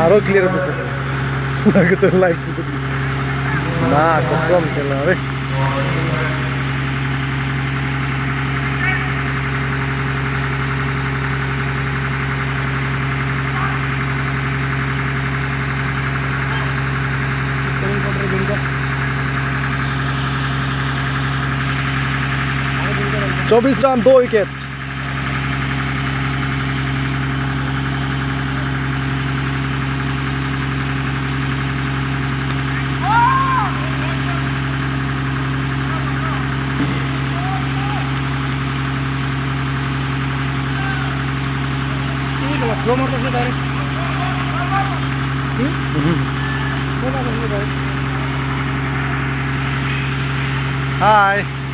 আরো ক্লিয়ার হতেছে আগে তো লাইভ না কসম খেলা রে चौबीस रन 2 विकेट हाय